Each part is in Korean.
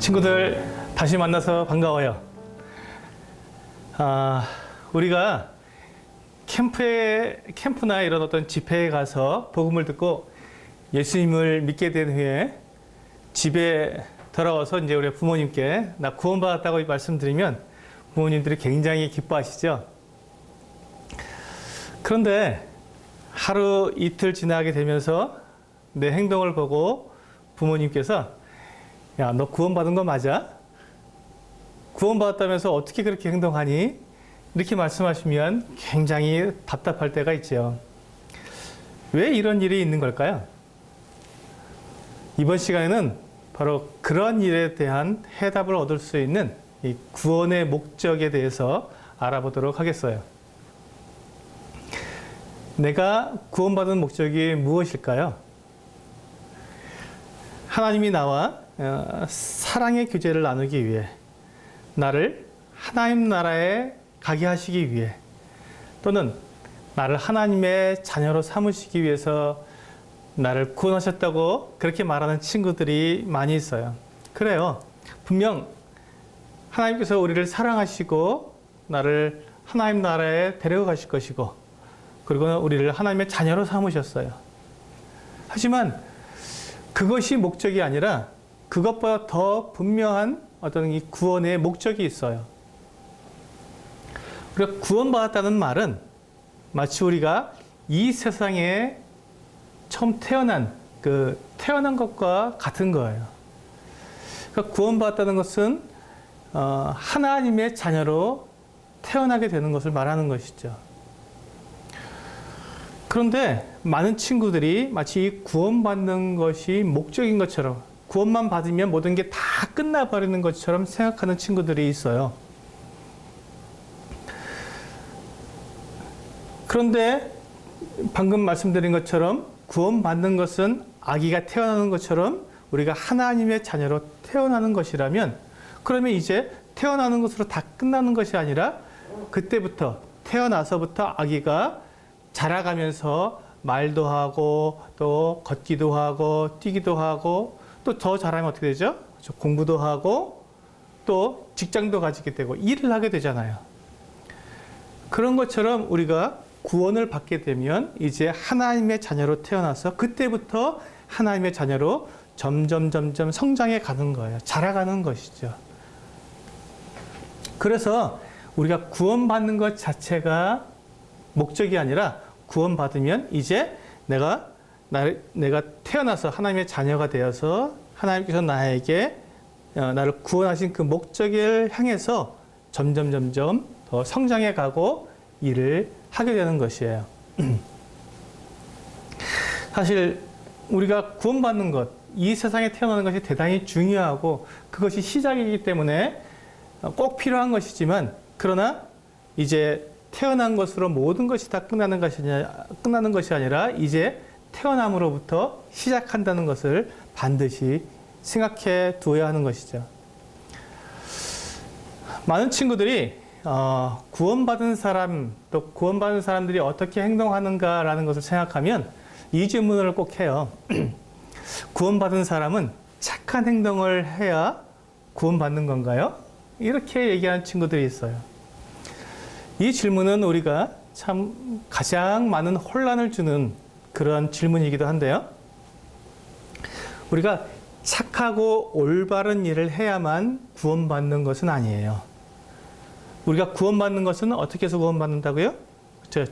친구들 다시 만나서 반가워요. 우리가 캠프나 이런 어떤 집회에 가서 복음을 듣고 예수님을 믿게 된 후에 집에 돌아와서 이제 우리 부모님께 나 구원받았다고 말씀드리면 부모님들이 굉장히 기뻐하시죠. 그런데 하루 이틀 지나게 되면서 내 행동을 보고 부모님께서 야, 너 구원받은 거 맞아? 구원받았다면서 어떻게 그렇게 행동하니? 이렇게 말씀하시면 굉장히 답답할 때가 있죠. 왜 이런 일이 있는 걸까요? 이번 시간에는 바로 그런 일에 대한 해답을 얻을 수 있는 이 구원의 목적에 대해서 알아보도록 하겠어요. 내가 구원받은 목적이 무엇일까요? 하나님이 나와 사랑의 교제를 나누기 위해, 나를 하나님 나라에 가게 하시기 위해, 또는 나를 하나님의 자녀로 삼으시기 위해서 나를 구원하셨다고 그렇게 말하는 친구들이 많이 있어요. 그래요. 분명 하나님께서 우리를 사랑하시고 나를 하나님 나라에 데려가실 것이고, 그리고 우리를 하나님의 자녀로 삼으셨어요. 하지만 그것이 목적이 아니라 그것보다 더 분명한 어떤 이 구원의 목적이 있어요. 우리가 구원받았다는 말은 마치 우리가 이 세상에 처음 태어난 것과 같은 거예요. 그러니까 구원받았다는 것은 하나님의 자녀로 태어나게 되는 것을 말하는 것이죠. 그런데 많은 친구들이 마치 이 구원받는 것이 목적인 것처럼, 구원만 받으면 모든 게 다 끝나버리는 것처럼 생각하는 친구들이 있어요. 그런데 방금 말씀드린 것처럼 구원받는 것은 아기가 태어나는 것처럼 우리가 하나님의 자녀로 태어나는 것이라면, 그러면 이제 태어나는 것으로 다 끝나는 것이 아니라 그때부터, 태어나서부터 아기가 자라가면서 말도 하고 또 걷기도 하고 뛰기도 하고, 또 더 자라면 어떻게 되죠? 공부도 하고 또 직장도 가지게 되고 일을 하게 되잖아요. 그런 것처럼 우리가 구원을 받게 되면 이제 하나님의 자녀로 태어나서 그때부터 하나님의 자녀로 점점 성장해 가는 거예요. 자라가는 것이죠. 그래서 우리가 구원받는 것 자체가 목적이 아니라, 구원받으면 이제 내가 태어나서 하나님의 자녀가 되어서 하나님께서 나에게 나를 구원하신 그 목적을 향해서 점점 더 성장해 가고 일을 하게 되는 것이에요. 사실 우리가 구원받는 것, 이 세상에 태어나는 것이 대단히 중요하고 그것이 시작이기 때문에 꼭 필요한 것이지만, 그러나 이제 태어난 것으로 모든 것이 다 끝나는 것이 아니라 이제 태어남으로부터 시작한다는 것을 반드시 생각해 두어야 하는 것이죠. 많은 친구들이 구원받은 사람, 또 구원받은 사람들이 어떻게 행동하는가라는 것을 생각하면 이 질문을 꼭 해요. 구원받은 사람은 착한 행동을 해야 구원받는 건가요? 이렇게 얘기하는 친구들이 있어요. 이 질문은 우리가 참 가장 많은 혼란을 주는 그런 질문이기도 한데요. 우리가 착하고 올바른 일을 해야만 구원받는 것은 아니에요. 우리가 구원받는 것은 어떻게 해서 구원받는다고요?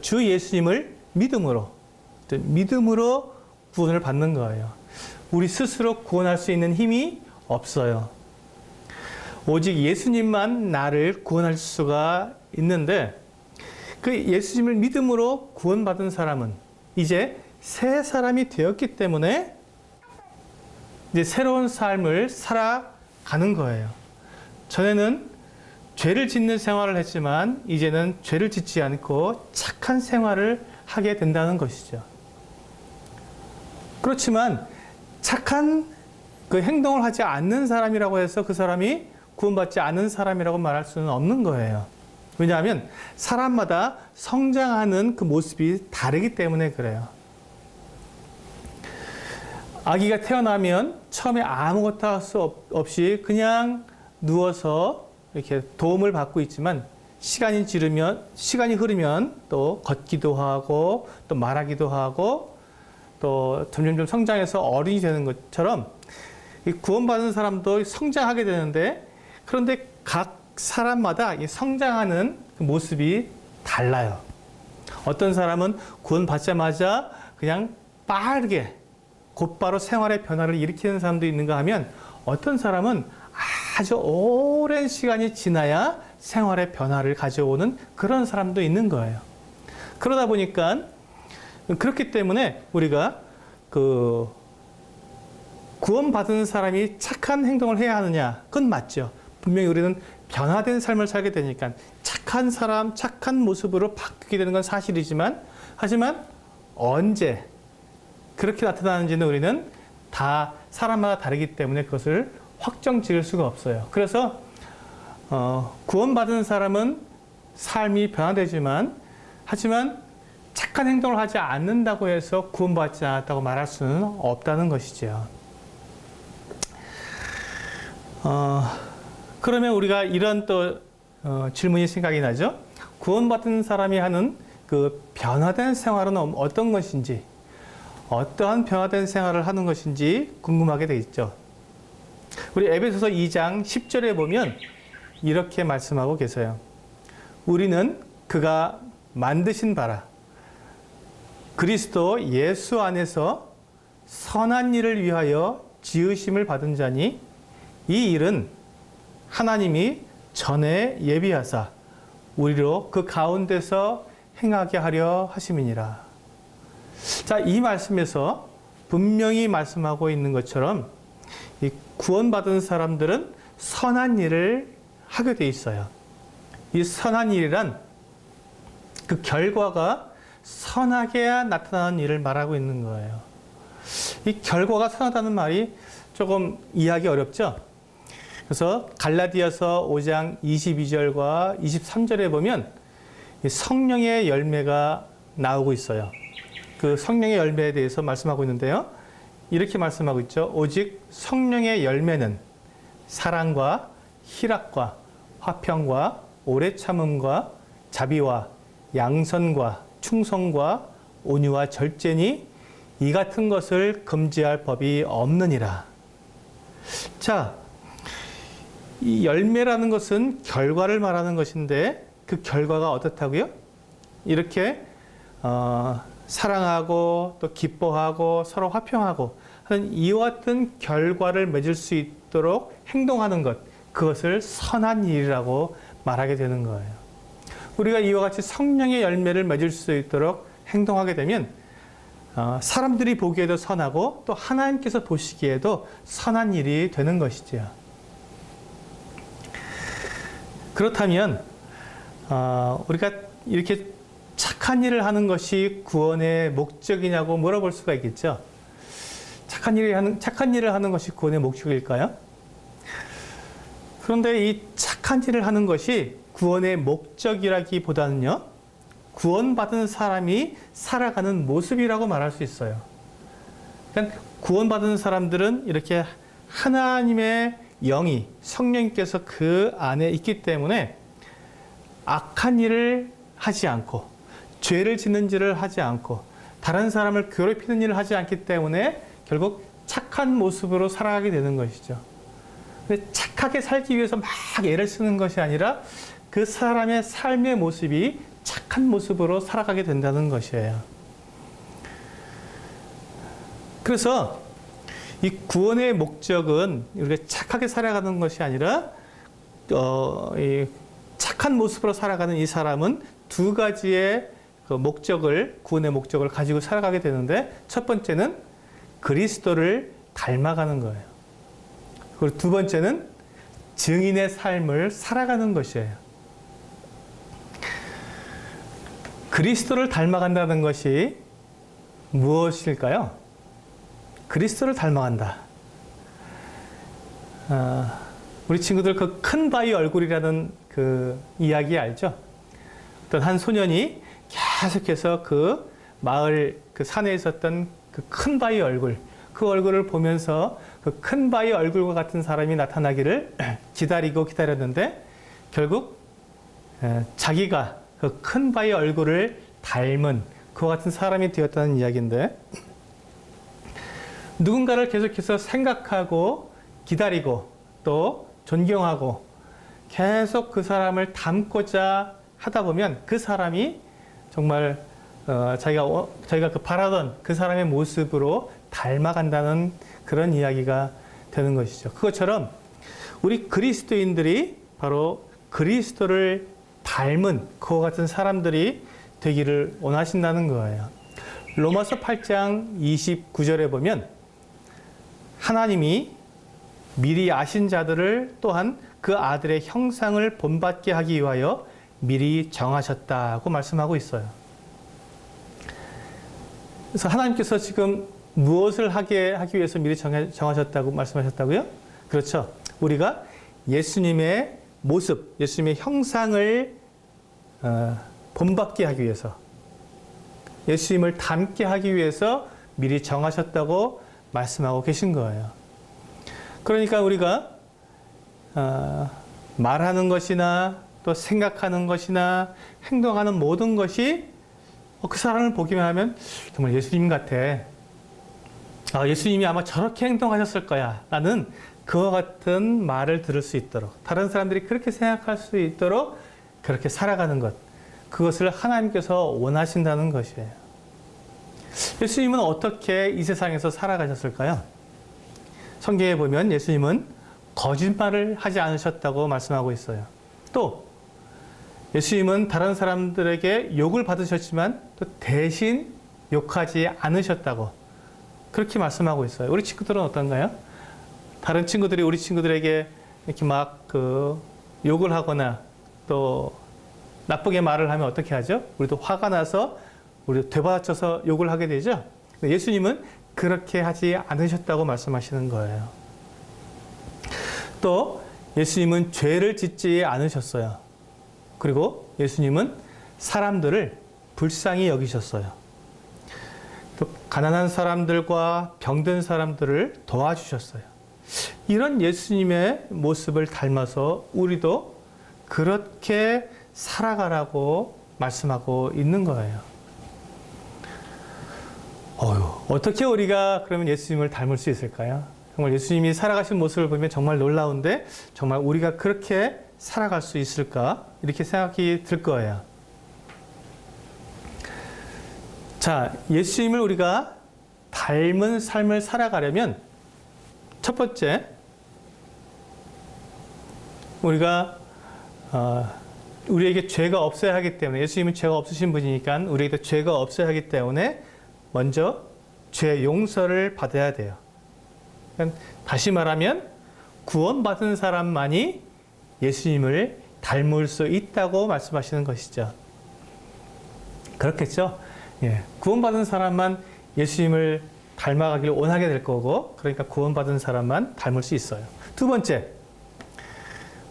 주 예수님을 믿음으로 구원을 받는 거예요. 우리 스스로 구원할 수 있는 힘이 없어요. 오직 예수님만 나를 구원할 수가 있는데, 그 예수님을 믿음으로 구원받은 사람은 이제 새 사람이 되었기 때문에 이제 새로운 삶을 살아가는 거예요. 전에는 죄를 짓는 생활을 했지만 이제는 죄를 짓지 않고 착한 생활을 하게 된다는 것이죠. 그렇지만 착한 그 행동을 하지 않는 사람이라고 해서 그 사람이 구원받지 않은 사람이라고 말할 수는 없는 거예요. 왜냐하면 사람마다 성장하는 그 모습이 다르기 때문에 그래요. 아기가 태어나면 처음에 아무것도 할 수 없이 그냥 누워서 이렇게 도움을 받고 있지만 시간이 흐르면 또 걷기도 하고 또 말하기도 하고 또 점점점 성장해서 어른이 되는 것처럼 이 구원받은 사람도 성장하게 되는데, 그런데 각 사람마다 이 성장하는 그 모습이 달라요. 어떤 사람은 구원받자마자 그냥 빠르게 곧바로 생활의 변화를 일으키는 사람도 있는가 하면, 어떤 사람은 아주 오랜 시간이 지나야 생활의 변화를 가져오는 그런 사람도 있는 거예요. 그러다 보니까, 그렇기 때문에 우리가 그 구원받은 사람이 착한 행동을 해야 하느냐? 그건 맞죠. 분명히 우리는 변화된 삶을 살게 되니까 착한 사람, 착한 모습으로 바뀌게 되는 건 사실이지만, 하지만 언제 그렇게 나타나는지는 우리는 다 사람마다 다르기 때문에 그것을 확정 지을 수가 없어요. 그래서 구원받은 사람은 삶이 변화되지만, 하지만 착한 행동을 하지 않는다고 해서 구원받지 않았다고 말할 수는 없다는 것이죠. 그러면 우리가 이런 또 질문이 생각이 나죠. 구원받은 사람이 하는 그 변화된 생활은 어떤 것인지, 어떠한 변화된 생활을 하는 것인지 궁금하게 되겠죠. 우리 에베소서 2장 10절에 보면 이렇게 말씀하고 계세요. 우리는 그가 만드신 바라 그리스도 예수 안에서 선한 일을 위하여 지으심을 받은 자니, 이 일은 하나님이 전에 예비하사 우리로 그 가운데서 행하게 하려 하심이니라. 자, 이 말씀에서 분명히 말씀하고 있는 것처럼 이 구원받은 사람들은 선한 일을 하게 돼 있어요. 이 선한 일이란 그 결과가 선하게 나타나는 일을 말하고 있는 거예요. 이 결과가 선하다는 말이 조금 이해하기 어렵죠? 그래서 갈라디아서 5장 22절과 23절에 보면 성령의 열매가 나오고 있어요. 그 성령의 열매에 대해서 말씀하고 있는데요. 이렇게 말씀하고 있죠. 오직 성령의 열매는 사랑과 희락과 화평과 오래 참음과 자비와 양선과 충성과 온유와 절제니 이 같은 것을 금지할 법이 없느니라. 자, 이 열매라는 것은 결과를 말하는 것인데, 그 결과가 어떻다고요? 이렇게 사랑하고 또 기뻐하고 서로 화평하고 하는 이와 같은 결과를 맺을 수 있도록 행동하는 것, 그것을 선한 일이라고 말하게 되는 거예요. 우리가 이와 같이 성령의 열매를 맺을 수 있도록 행동하게 되면 사람들이 보기에도 선하고 또 하나님께서 보시기에도 선한 일이 되는 것이죠. 그렇다면 우리가 이렇게 착한 일을 하는 것이 구원의 목적이냐고 물어볼 수가 있겠죠. 착한 일을 하는 것이 구원의 목적일까요? 그런데 이 착한 일을 하는 것이 구원의 목적이라기보다는요, 구원받은 사람이 살아가는 모습이라고 말할 수 있어요. 그러니까 구원받은 사람들은 이렇게 하나님의 영이, 성령께서 그 안에 있기 때문에 악한 일을 하지 않고 죄를 짓는 일을 하지 않고 다른 사람을 괴롭히는 일을 하지 않기 때문에 결국 착한 모습으로 살아가게 되는 것이죠. 근데 착하게 살기 위해서 막 애를 쓰는 것이 아니라 그 사람의 삶의 모습이 착한 모습으로 살아가게 된다는 것이에요. 그래서 이 구원의 목적은 우리가 착하게 살아가는 것이 아니라 이 착한 모습으로 살아가는 이 사람은 두 가지의 그 목적을, 구원의 목적을 가지고 살아가게 되는데, 첫 번째는 그리스도를 닮아가는 거예요. 그리고 두 번째는 증인의 삶을 살아가는 것이에요. 그리스도를 닮아간다는 것이 무엇일까요? 그리스도를 닮아간다. 우리 친구들 그 큰 바위 얼굴이라는 그 이야기 알죠? 어떤 한 소년이 계속해서 그 마을, 그 산에 있었던 그 큰 바위 얼굴, 그 얼굴을 보면서 그 큰 바위 얼굴과 같은 사람이 나타나기를 기다리고 기다렸는데 결국 자기가 그 큰 바위 얼굴을 닮은 그와 같은 사람이 되었다는 이야기인데, 누군가를 계속해서 생각하고 기다리고 또 존경하고 계속 그 사람을 닮고자 하다 보면 그 사람이 정말 자기가 그 바라던 그 사람의 모습으로 닮아간다는 그런 이야기가 되는 것이죠. 그것처럼 우리 그리스도인들이 바로 그리스도를 닮은 그와 같은 사람들이 되기를 원하신다는 거예요. 로마서 8장 29절에 보면 하나님이 미리 아신 자들을 또한 그 아들의 형상을 본받게 하기 위하여 미리 정하셨다고 말씀하고 있어요. 그래서 하나님께서 지금 무엇을 하기 위해서 미리 정하셨다고 말씀하셨다고요? 그렇죠. 우리가 예수님의 모습, 예수님의 형상을 본받게 하기 위해서, 예수님을 닮게 하기 위해서 미리 정하셨다고 말씀하고 계신 거예요. 그러니까 우리가 말하는 것이나 또 생각하는 것이나 행동하는 모든 것이 그 사람을 보기만 하면 정말 예수님 같아. 예수님이 아마 저렇게 행동하셨을 거야. 라는 그와 같은 말을 들을 수 있도록, 다른 사람들이 그렇게 생각할 수 있도록 그렇게 살아가는 것, 그것을 하나님께서 원하신다는 것이에요. 예수님은 어떻게 이 세상에서 살아가셨을까요? 성경에 보면 예수님은 거짓말을 하지 않으셨다고 말씀하고 있어요. 또 예수님은 다른 사람들에게 욕을 받으셨지만 또 대신 욕하지 않으셨다고 그렇게 말씀하고 있어요. 우리 친구들은 어떤가요? 다른 친구들이 우리 친구들에게 이렇게 막 욕을 하거나 또 나쁘게 말을 하면 어떻게 하죠? 우리도 화가 나서 우리도 되받아쳐서 욕을 하게 되죠. 예수님은 그렇게 하지 않으셨다고 말씀하시는 거예요. 또 예수님은 죄를 짓지 않으셨어요. 그리고 예수님은 사람들을 불쌍히 여기셨어요. 또 가난한 사람들과 병든 사람들을 도와주셨어요. 이런 예수님의 모습을 닮아서 우리도 그렇게 살아가라고 말씀하고 있는 거예요. 어떻게 우리가 그러면 예수님을 닮을 수 있을까요? 정말 예수님이 살아가신 모습을 보면 정말 놀라운데 정말 우리가 그렇게 살아갈 수 있을까? 이렇게 생각이 들 거예요. 자, 예수님을 우리가 닮은 삶을 살아가려면 첫 번째, 우리가 우리에게 죄가 없어야 하기 때문에, 예수님은 죄가 없으신 분이니까 우리에게 죄가 없어야 하기 때문에 먼저 죄 용서를 받아야 돼요. 그러니까 다시 말하면 구원받은 사람만이 예수님을 닮을 수 있다고 말씀하시는 것이죠. 그렇겠죠? 예, 구원받은 사람만 예수님을 닮아가기를 원하게 될 거고, 그러니까 구원받은 사람만 닮을 수 있어요. 두 번째,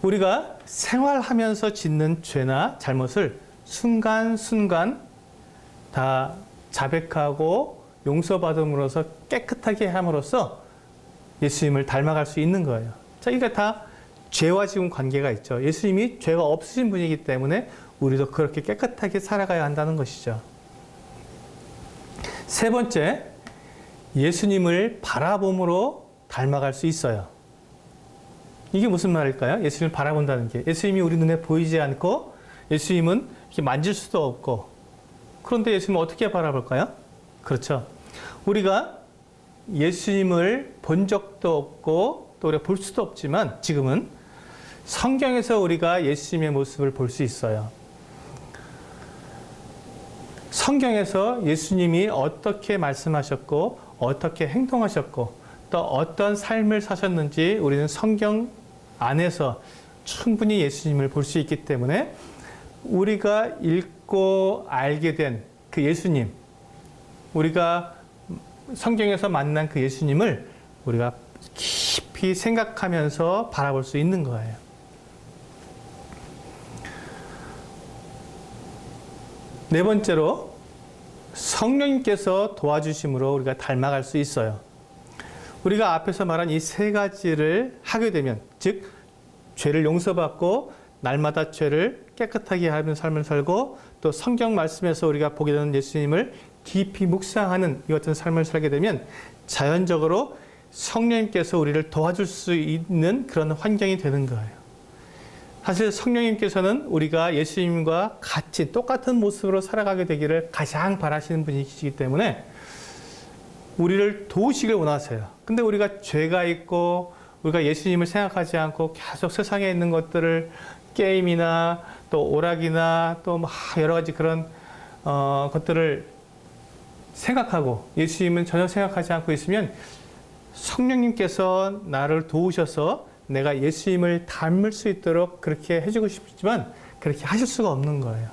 우리가 생활하면서 짓는 죄나 잘못을 순간순간 다 자백하고 용서받음으로써 깨끗하게 함으로써 예수님을 닮아갈 수 있는 거예요. 자, 이게 다 죄와 지금 관계가 있죠. 예수님이 죄가 없으신 분이기 때문에 우리도 그렇게 깨끗하게 살아가야 한다는 것이죠. 세 번째, 예수님을 바라봄으로 닮아갈 수 있어요. 이게 무슨 말일까요? 예수님을 바라본다는 게, 예수님이 우리 눈에 보이지 않고 예수님은 이렇게 만질 수도 없고, 그런데 예수님을 어떻게 바라볼까요? 그렇죠. 우리가 예수님을 본 적도 없고 또 우리가 볼 수도 없지만 지금은 성경에서 우리가 예수님의 모습을 볼 수 있어요. 성경에서 예수님이 어떻게 말씀하셨고 어떻게 행동하셨고 또 어떤 삶을 사셨는지 우리는 성경 안에서 충분히 예수님을 볼 수 있기 때문에 우리가 읽고 알게 된 그 예수님, 우리가 성경에서 만난 그 예수님을 우리가 깊이 생각하면서 바라볼 수 있는 거예요. 네 번째로, 성령님께서 도와주심으로 우리가 닮아갈 수 있어요. 우리가 앞에서 말한 이 세 가지를 하게 되면, 즉 죄를 용서받고 날마다 죄를 깨끗하게 하는 삶을 살고, 또 성경 말씀에서 우리가 보게 되는 예수님을 깊이 묵상하는 이 같은 삶을 살게 되면 자연적으로 성령님께서 우리를 도와줄 수 있는 그런 환경이 되는 거예요. 사실 성령님께서는 우리가 예수님과 같이 똑같은 모습으로 살아가게 되기를 가장 바라시는 분이시기 때문에 우리를 도우시길 원하세요. 근데 우리가 죄가 있고 우리가 예수님을 생각하지 않고 계속 세상에 있는 것들을, 게임이나 또 오락이나 또 여러 가지 그런 것들을 생각하고 예수님은 전혀 생각하지 않고 있으면 성령님께서 나를 도우셔서 내가 예수님을 닮을 수 있도록 그렇게 해주고 싶지만 그렇게 하실 수가 없는 거예요.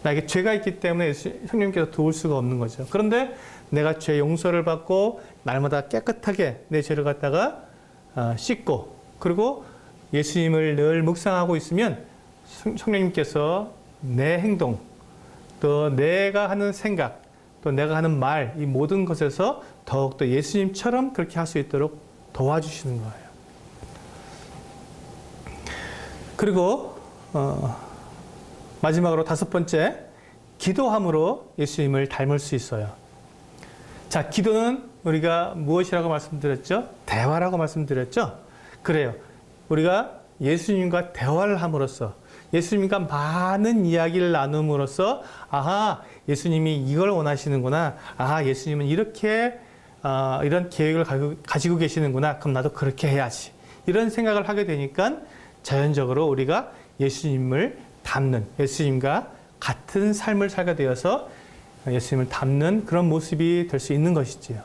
나에게 죄가 있기 때문에 성령님께서 도울 수가 없는 거죠. 그런데 내가 죄 용서를 받고 날마다 깨끗하게 내 죄를 갖다가 씻고, 그리고 예수님을 늘 묵상하고 있으면 성령님께서 내 행동, 또 내가 하는 생각, 또 내가 하는 말, 이 모든 것에서 더욱더 예수님처럼 그렇게 할 수 있도록 도와주시는 거예요. 그리고 마지막으로 5번째, 기도함으로 예수님을 닮을 수 있어요. 자, 기도는 우리가 무엇이라고 말씀드렸죠? 대화라고 말씀드렸죠? 그래요. 우리가 예수님과 대화를 함으로써, 예수님과 많은 이야기를 나눔으로써, 아하, 예수님이 이걸 원하시는구나. 아하, 예수님은 이렇게 이런 계획을 가지고 계시는구나. 그럼 나도 그렇게 해야지. 이런 생각을 하게 되니까 자연적으로 우리가 예수님을 닮는, 예수님과 같은 삶을 살게 되어서 예수님을 닮는 그런 모습이 될 수 있는 것이지요.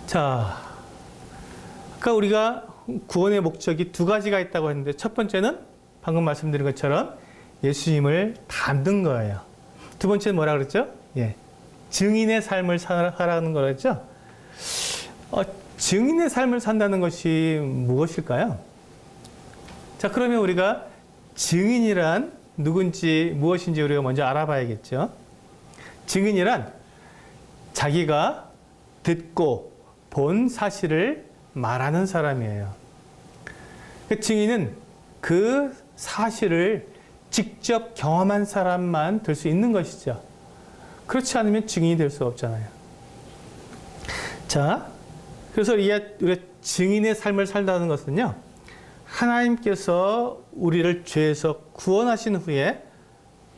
자, 아까 우리가 구원의 목적이 2가지가 있다고 했는데, 첫 번째는 방금 말씀드린 것처럼 예수님을 닮는 거예요. 2번째는 뭐라 그랬죠? 예, 증인의 삶을 살아가는 거랬죠? 증인의 삶을 산다는 것이 무엇일까요? 자, 그러면 우리가 증인이란 누군지 무엇인지 우리가 먼저 알아봐야겠죠. 증인이란 자기가 듣고 본 사실을 말하는 사람이에요. 그 증인은 그 사실을 직접 경험한 사람만 될 수 있는 것이죠. 그렇지 않으면 증인이 될 수 없잖아요. 자, 그래서 우리가 증인의 삶을 살다는 것은요, 하나님께서 우리를 죄에서 구원하신 후에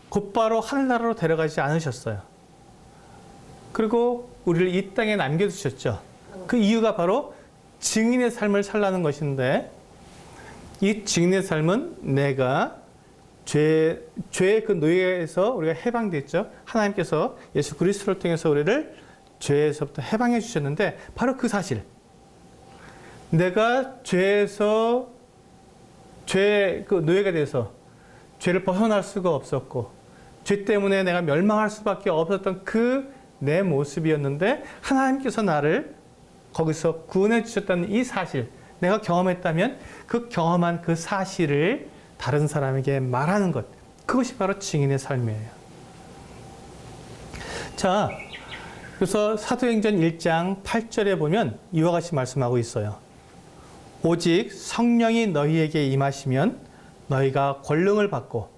곧바로 하늘나라로 데려가지 않으셨어요. 그리고 우리를 이 땅에 남겨두셨죠. 그 이유가 바로 증인의 삶을 살라는 것인데, 이 증인의 삶은 내가 죄의 그 노예에서 우리가 해방됐죠. 하나님께서 예수 그리스도를 통해서 우리를 죄에서부터 해방해 주셨는데, 바로 그 사실, 내가 죄에서 죄의 그 노예가 돼서 죄를 벗어날 수가 없었고, 죄 때문에 내가 멸망할 수밖에 없었던 그 내 모습이었는데, 하나님께서 나를 거기서 구원해 주셨다는 이 사실, 내가 경험했다면 그 경험한 그 사실을 다른 사람에게 말하는 것, 그것이 바로 증인의 삶이에요. 자, 그래서 사도행전 1장 8절에 보면 이와 같이 말씀하고 있어요. 오직 성령이 너희에게 임하시면 너희가 권능을 받고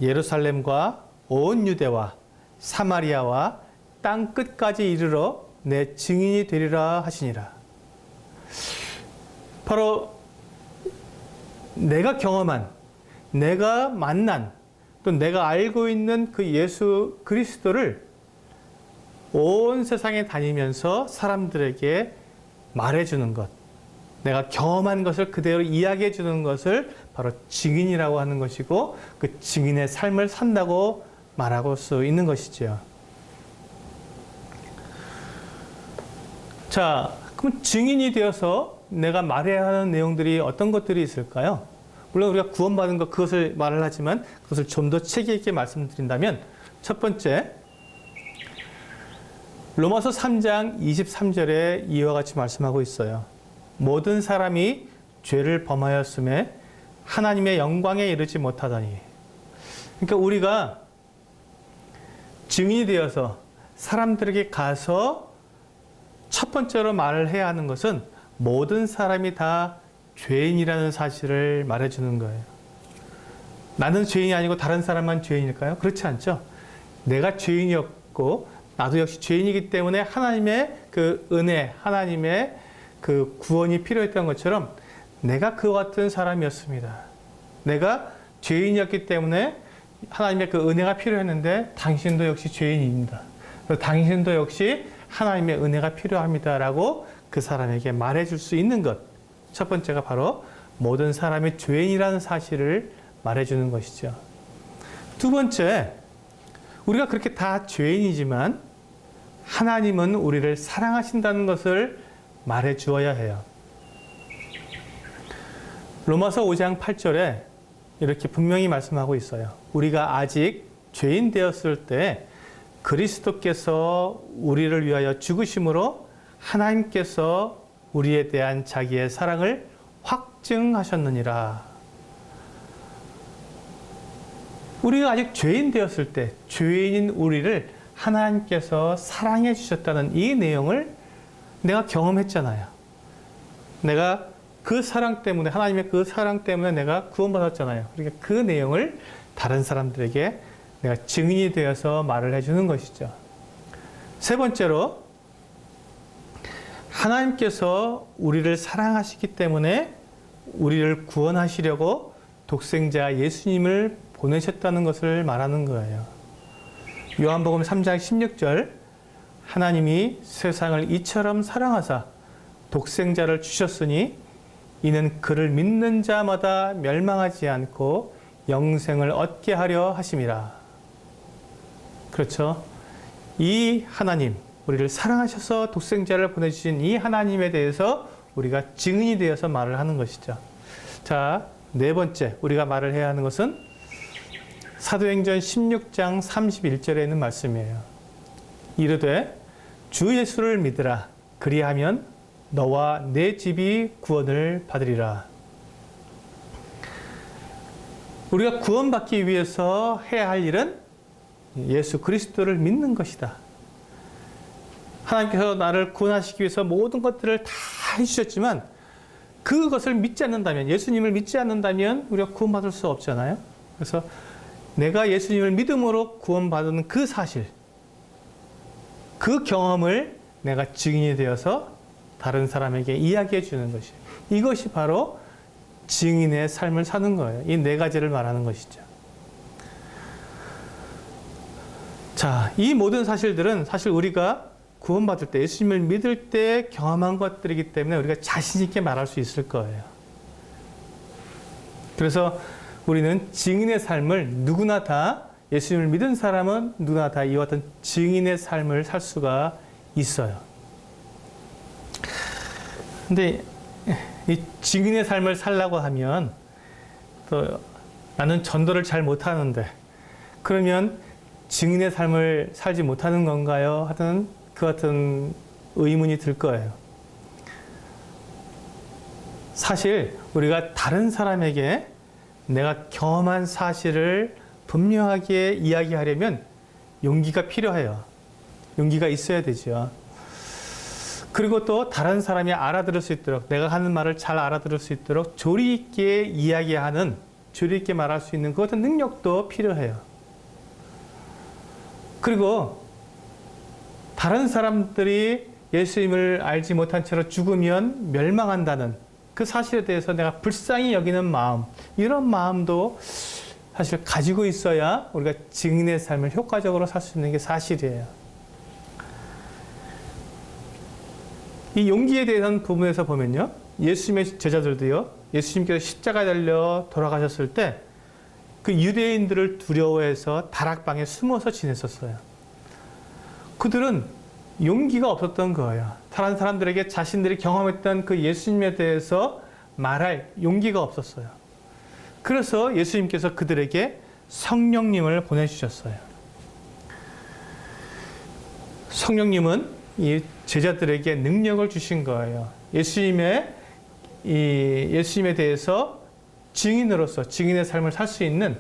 예루살렘과 온 유대와 사마리아와 땅 끝까지 이르러 내 증인이 되리라 하시니라. 바로 내가 경험한, 내가 만난, 또 내가 알고 있는 그 예수 그리스도를 온 세상에 다니면서 사람들에게 말해주는 것, 내가 경험한 것을 그대로 이야기해 주는 것을 바로 증인이라고 하는 것이고, 그 증인의 삶을 산다고 말할 수 있는 것이죠. 자, 그럼 증인이 되어서 내가 말해야 하는 내용들이 어떤 것들이 있을까요? 물론 우리가 구원받은 것, 그것을 말을 하지만 그것을 좀 더 체계 있게 말씀드린다면, 첫 번째, 로마서 3장 23절에 이와 같이 말씀하고 있어요. 모든 사람이 죄를 범하였음에 하나님의 영광에 이르지 못하더니. 그러니까 우리가 증인이 되어서 사람들에게 가서 첫 번째로 말을 해야 하는 것은 모든 사람이 다 죄인이라는 사실을 말해주는 거예요. 나는 죄인이 아니고 다른 사람만 죄인일까요? 그렇지 않죠. 내가 죄인이었고 나도 역시 죄인이기 때문에 하나님의 그 은혜, 하나님의 그 구원이 필요했던 것처럼 내가 그와 같은 사람이었습니다. 내가 죄인이었기 때문에 하나님의 그 은혜가 필요했는데 당신도 역시 죄인입니다. 당신도 역시 하나님의 은혜가 필요합니다라고 그 사람에게 말해줄 수 있는 것. 첫 번째가 바로 모든 사람이 죄인이라는 사실을 말해주는 것이죠. 두 번째, 우리가 그렇게 다 죄인이지만 하나님은 우리를 사랑하신다는 것을 말해주어야 해요. 로마서 5장 8절에 이렇게 분명히 말씀하고 있어요. 우리가 아직 죄인 되었을 때 그리스도께서 우리를 위하여 죽으심으로 하나님께서 우리에 대한 자기의 사랑을 확증하셨느니라. 우리가 아직 죄인 되었을 때 죄인인 우리를 하나님께서 사랑해 주셨다는 이 내용을 내가 경험했잖아요. 내가 그 사랑 때문에, 하나님의 그 사랑 때문에 내가 구원받았잖아요. 그러니까 그 내용을 다른 사람들에게 내가 증인이 되어서 말을 해주는 것이죠. 세 번째로, 하나님께서 우리를 사랑하시기 때문에 우리를 구원하시려고 독생자 예수님을 보내셨다는 것을 말하는 거예요. 요한복음 3장 16절, 하나님이 세상을 이처럼 사랑하사 독생자를 주셨으니 이는 그를 믿는 자마다 멸망하지 않고 영생을 얻게 하려 하심이라. 그렇죠? 이 하나님, 우리를 사랑하셔서 독생자를 보내주신 이 하나님에 대해서 우리가 증인이 되어서 말을 하는 것이죠. 자, 네 번째 우리가 말을 해야 하는 것은 사도행전 16장 31절에 있는 말씀이에요. 이르되 주 예수를 믿으라. 그리하면 너와 내 집이 구원을 받으리라. 우리가 구원받기 위해서 해야 할 일은 예수 그리스도를 믿는 것이다. 하나님께서 나를 구원하시기 위해서 모든 것들을 다 해주셨지만 그것을 믿지 않는다면, 예수님을 믿지 않는다면 우리가 구원받을 수 없잖아요. 그래서 내가 예수님을 믿음으로 구원받은 그 사실, 그 경험을 내가 증인이 되어서 다른 사람에게 이야기해 주는 것이에요. 이것이 바로 증인의 삶을 사는 거예요. 이 네 가지를 말하는 것이죠. 자, 이 모든 사실들은 사실 우리가 구원받을 때, 예수님을 믿을 때 경험한 것들이기 때문에 우리가 자신 있게 말할 수 있을 거예요. 그래서 우리는 증인의 삶을 누구나 다, 예수님을 믿은 사람은 누구나 다 이와 같은 증인의 삶을 살 수가 있어요. 근데 이 증인의 삶을 살려고 하면 또 나는 전도를 잘 못하는데 그러면 증인의 삶을 살지 못하는 건가요? 하는 그 같은 의문이 들 거예요. 사실 우리가 다른 사람에게 내가 경험한 사실을 분명하게 이야기하려면 용기가 필요해요. 용기가 있어야 되죠. 그리고 또 다른 사람이 알아들을 수 있도록, 내가 하는 말을 잘 알아들을 수 있도록 조리 있게 이야기하는, 조리 있게 말할 수 있는 그 같은 능력도 필요해요. 그리고 다른 사람들이 예수님을 알지 못한 채로 죽으면 멸망한다는 그 사실에 대해서 내가 불쌍히 여기는 마음, 이런 마음도 사실 가지고 있어야 우리가 증인의 삶을 효과적으로 살 수 있는 게 사실이에요. 이 용기에 대한 부분에서 보면요, 예수님의 제자들도요, 예수님께서 십자가에 달려 돌아가셨을 때 그 유대인들을 두려워해서 다락방에 숨어서 지냈었어요. 그들은 용기가 없었던 거예요. 다른 사람들에게 자신들이 경험했던 그 예수님에 대해서 말할 용기가 없었어요. 그래서 예수님께서 그들에게 성령님을 보내주셨어요. 성령님은 이 제자들에게 능력을 주신 거예요. 예수님에 대해서 증인으로서 증인의 삶을 살 수 있는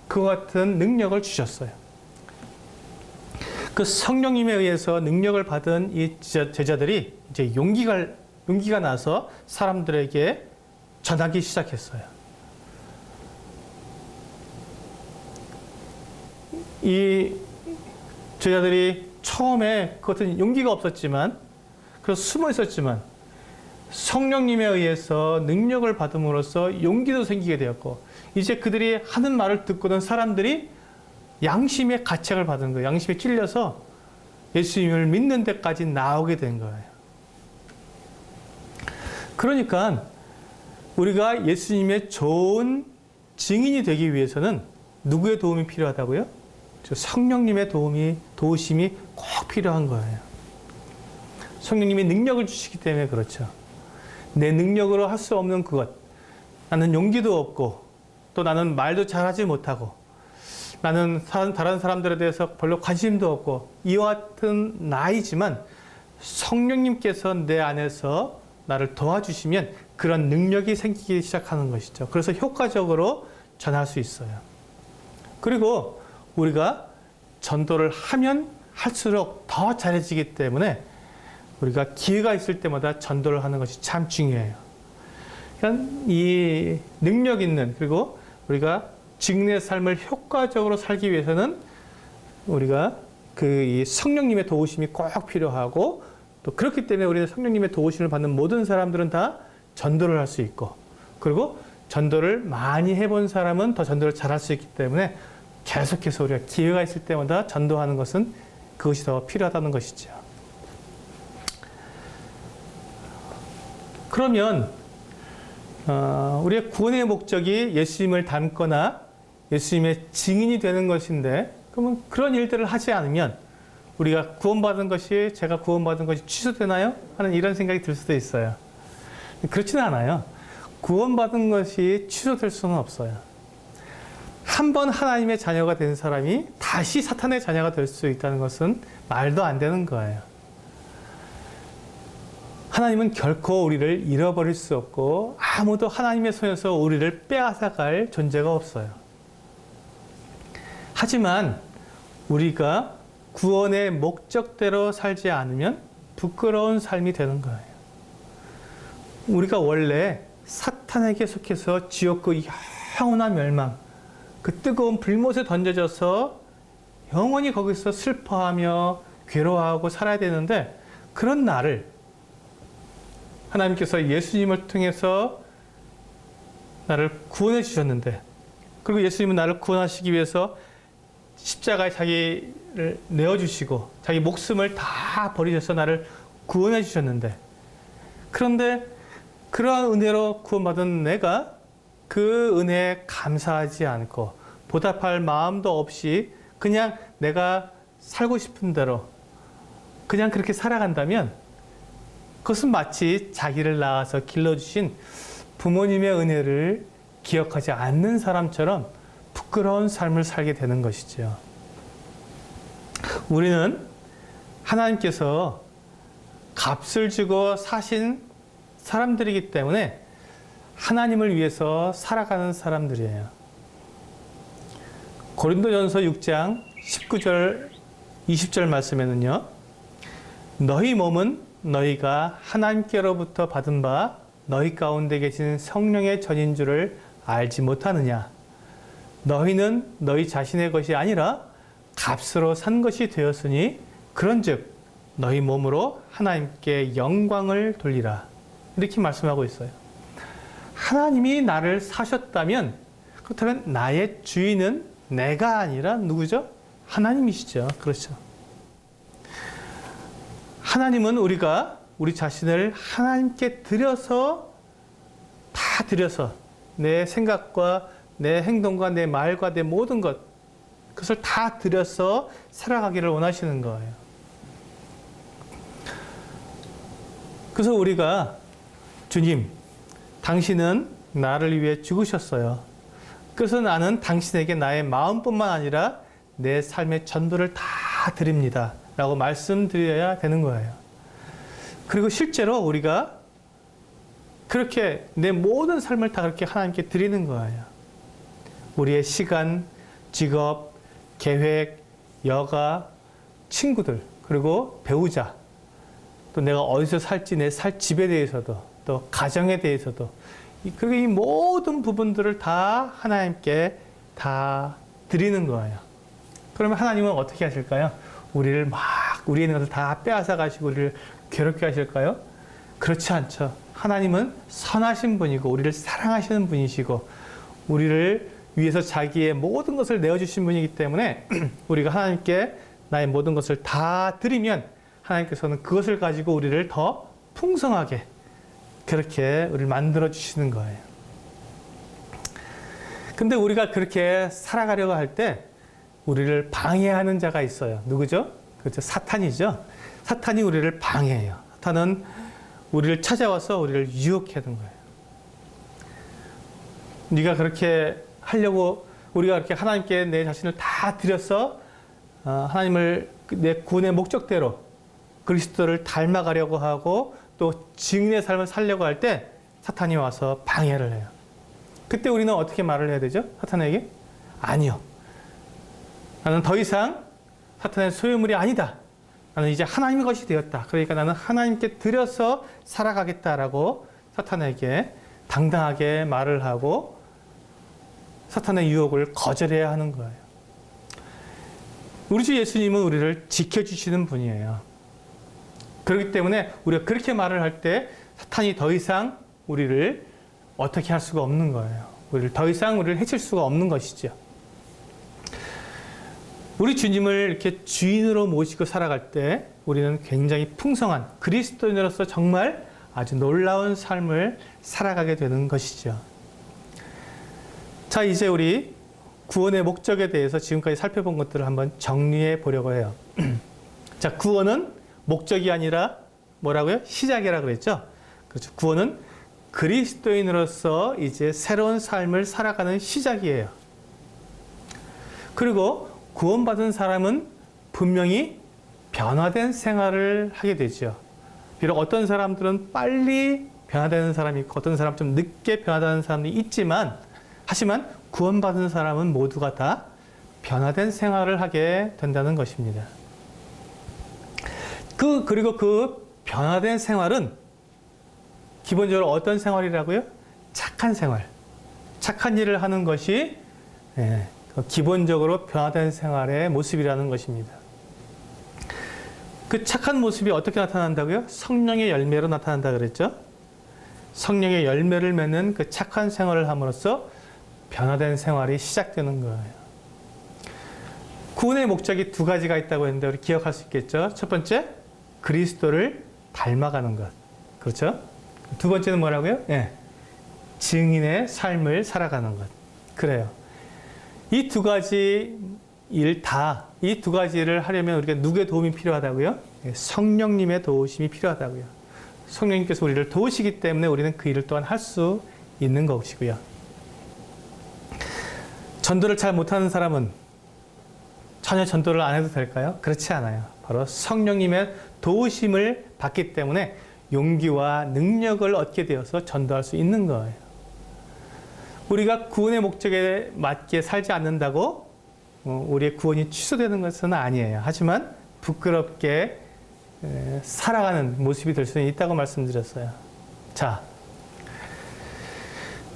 그 같은 능력을 주셨어요. 그 성령님에 의해서 능력을 받은 이 제자들이 이제 용기가 나서 사람들에게 전하기 시작했어요. 이 제자들이 처음에 그것은 용기가 없었지만, 그래서 숨어 있었지만, 성령님에 의해서 능력을 받음으로써 용기도 생기게 되었고, 이제 그들이 하는 말을 듣고는 사람들이 양심의 가책을 받은 거예요. 양심에 찔려서 예수님을 믿는 데까지 나오게 된 거예요. 그러니까 우리가 예수님의 좋은 증인이 되기 위해서는 누구의 도움이 필요하다고요? 성령님의 도우심이 꼭 필요한 거예요. 성령님이 능력을 주시기 때문에 그렇죠. 내 능력으로 할 수 없는 그것, 나는 용기도 없고 또 나는 말도 잘하지 못하고 나는 다른 사람들에 대해서 별로 관심도 없고 이와 같은 나이지만 성령님께서 내 안에서 나를 도와주시면 그런 능력이 생기기 시작하는 것이죠. 그래서 효과적으로 전할 수 있어요. 그리고 우리가 전도를 하면 할수록 더 잘해지기 때문에 우리가 기회가 있을 때마다 전도를 하는 것이 참 중요해요. 그러니까 이 능력 있는, 그리고 우리가 증인의 삶을 효과적으로 살기 위해서는 우리가 이 성령님의 도우심이 꼭 필요하고, 또 그렇기 때문에 우리는 성령님의 도우심을 받는 모든 사람들은 다 전도를 할 수 있고, 그리고 전도를 많이 해본 사람은 더 전도를 잘할 수 있기 때문에 계속해서 우리가 기회가 있을 때마다 전도하는 것은 그것이 더 필요하다는 것이죠. 그러면 우리의 구원의 목적이 예수님을 닮거나 예수님의 증인이 되는 것인데, 그러면 그런 일들을 하지 않으면 우리가 제가 구원받은 것이 취소되나요? 하는 이런 생각이 들 수도 있어요. 그렇지는 않아요. 구원받은 것이 취소될 수는 없어요. 한 번 하나님의 자녀가 된 사람이 다시 사탄의 자녀가 될 수 있다는 것은 말도 안 되는 거예요. 하나님은 결코 우리를 잃어버릴 수 없고 아무도 하나님의 손에서 우리를 빼앗아갈 존재가 없어요. 하지만 우리가 구원의 목적대로 살지 않으면 부끄러운 삶이 되는 거예요. 우리가 원래 사탄에게 속해서 지옥의 영원한 멸망, 그 뜨거운 불못에 던져져서 영원히 거기서 슬퍼하며 괴로워하고 살아야 되는데, 그런 나를 하나님께서 예수님을 통해서 나를 구원해 주셨는데, 그리고 예수님은 나를 구원하시기 위해서 십자가에 자기를 내어주시고 자기 목숨을 다 버리셔서 나를 구원해 주셨는데, 그런데 그러한 은혜로 구원받은 내가 그 은혜에 감사하지 않고 보답할 마음도 없이 그냥 내가 살고 싶은 대로 그냥 그렇게 살아간다면, 그것은 마치 자기를 낳아서 길러주신 부모님의 은혜를 기억하지 않는 사람처럼 부끄러운 삶을 살게 되는 것이죠. 우리는 하나님께서 값을 주고 사신 사람들이기 때문에 하나님을 위해서 살아가는 사람들이에요. 고린도전서 6장 19절 20절 말씀에는요, 너희 몸은 너희가 하나님께로부터 받은 바 너희 가운데 계신 성령의 전인 줄을 알지 못하느냐. 너희는 너희 자신의 것이 아니라 값으로 산 것이 되었으니 그런즉 너희 몸으로 하나님께 영광을 돌리라. 이렇게 말씀하고 있어요. 하나님이 나를 사셨다면, 그렇다면 나의 주인은 내가 아니라 누구죠? 하나님이시죠. 그렇죠. 하나님은 우리가 우리 자신을 하나님께 드려서, 다 드려서 내 생각과 내 행동과 내 말과 내 모든 것, 그것을 다 드려서 살아가기를 원하시는 거예요. 그래서 우리가 주님, 당신은 나를 위해 죽으셨어요. 그래서 나는 당신에게 나의 마음뿐만 아니라 내 삶의 전부를 다 드립니다. 라고 말씀드려야 되는 거예요. 그리고 실제로 우리가 그렇게 내 모든 삶을 다 그렇게 하나님께 드리는 거예요. 우리의 시간, 직업, 계획, 여가, 친구들, 그리고 배우자, 또 내가 어디서 살지, 내 살 집에 대해서도, 또 가정에 대해서도, 그리고 이 모든 부분들을 다 하나님께 다 드리는 거예요. 그러면 하나님은 어떻게 하실까요? 우리를 막, 우리에 있는 것을 다 빼앗아 가시고 우리를 괴롭게 하실까요? 그렇지 않죠. 하나님은 선하신 분이고, 우리를 사랑하시는 분이시고, 우리를 위해서 자기의 모든 것을 내어주신 분이기 때문에 우리가 하나님께 나의 모든 것을 다 드리면 하나님께서는 그것을 가지고 우리를 더 풍성하게 그렇게 우리를 만들어 주시는 거예요. 근데 우리가 그렇게 살아가려고 할 때 우리를 방해하는 자가 있어요. 누구죠? 그렇죠. 사탄이죠. 사탄이 우리를 방해해요. 사탄은 우리를 찾아와서 우리를 유혹하는 거예요. 네가 그렇게 하려고, 우리가 그렇게 하나님께 내 자신을 다 드려서 하나님을 내 구원의 목적대로 그리스도를 닮아가려고 하고 또 증인의 삶을 살려고 할 때 사탄이 와서 방해를 해요. 그때 우리는 어떻게 말을 해야 되죠? 사탄에게? 아니요. 나는 더 이상 사탄의 소유물이 아니다. 나는 이제 하나님의 것이 되었다. 그러니까 나는 하나님께 드려서 살아가겠다라고 사탄에게 당당하게 말을 하고 사탄의 유혹을 거절해야 하는 거예요. 우리 주 예수님은 우리를 지켜주시는 분이에요. 그렇기 때문에 우리가 그렇게 말을 할 때 사탄이 더 이상 우리를 어떻게 할 수가 없는 거예요. 더 이상 우리를 해칠 수가 없는 것이죠. 우리 주님을 이렇게 주인으로 모시고 살아갈 때 우리는 굉장히 풍성한 그리스도인으로서 정말 아주 놀라운 삶을 살아가게 되는 것이죠. 자, 이제 우리 구원의 목적에 대해서 지금까지 살펴본 것들을 한번 정리해 보려고 해요. 자, 구원은 목적이 아니라 뭐라고요? 시작이라고 그랬죠? 그렇죠. 구원은 그리스도인으로서 이제 새로운 삶을 살아가는 시작이에요. 그리고 구원받은 사람은 분명히 변화된 생활을 하게 되죠. 비록 어떤 사람들은 빨리 변화되는 사람이 있고 어떤 사람은 좀 늦게 변화되는 사람이 있지만, 하지만 구원받은 사람은 모두가 다 변화된 생활을 하게 된다는 것입니다. 그리고 그 변화된 생활은 기본적으로 어떤 생활이라고요? 착한 생활. 착한 일을 하는 것이 기본적으로 변화된 생활의 모습이라는 것입니다. 그 착한 모습이 어떻게 나타난다고요? 성령의 열매로 나타난다 그랬죠? 성령의 열매를 맺는 그 착한 생활을 함으로써 변화된 생활이 시작되는 거예요. 구원의 목적이 두 가지가 있다고 했는데 우리 기억할 수 있겠죠? 첫 번째, 그리스도를 닮아가는 것. 그렇죠? 두 번째는 뭐라고요? 증인의 삶을 살아가는 것. 그래요. 이 두 가지 이 두 가지를 하려면 우리가 누구의 도움이 필요하다고요? 성령님의 도우심이 필요하다고요. 성령님께서 우리를 도우시기 때문에 우리는 그 일을 또한 할 수 있는 것이고요. 전도를 잘 못하는 사람은 전혀 전도를 안 해도 될까요? 그렇지 않아요. 바로 성령님의 도우심을 받기 때문에 용기와 능력을 얻게 되어서 전도할 수 있는 거예요. 우리가 구원의 목적에 맞게 살지 않는다고 우리의 구원이 취소되는 것은 아니에요. 하지만 부끄럽게 살아가는 모습이 될 수는 있다고 말씀드렸어요. 자,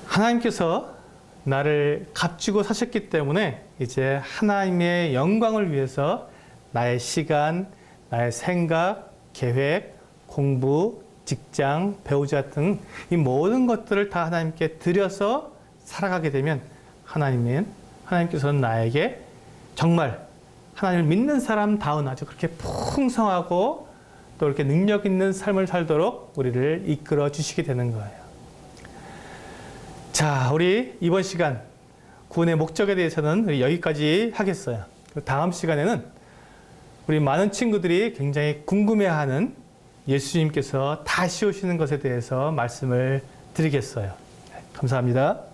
하나님께서 나를 값주고 사셨기 때문에 이제 하나님의 영광을 위해서 나의 시간, 나의 생각, 계획, 공부, 직장, 배우자 등 이 모든 것들을 다 하나님께 드려서 살아가게 되면 하나님께서는 나에게 정말 하나님을 믿는 사람다운 아주 그렇게 풍성하고 또 이렇게 능력 있는 삶을 살도록 우리를 이끌어 주시게 되는 거예요. 자, 우리 이번 시간 구원의 목적에 대해서는 여기까지 하겠어요. 다음 시간에는 우리 많은 친구들이 굉장히 궁금해하는 예수님께서 다시 오시는 것에 대해서 말씀을 드리겠어요. 감사합니다.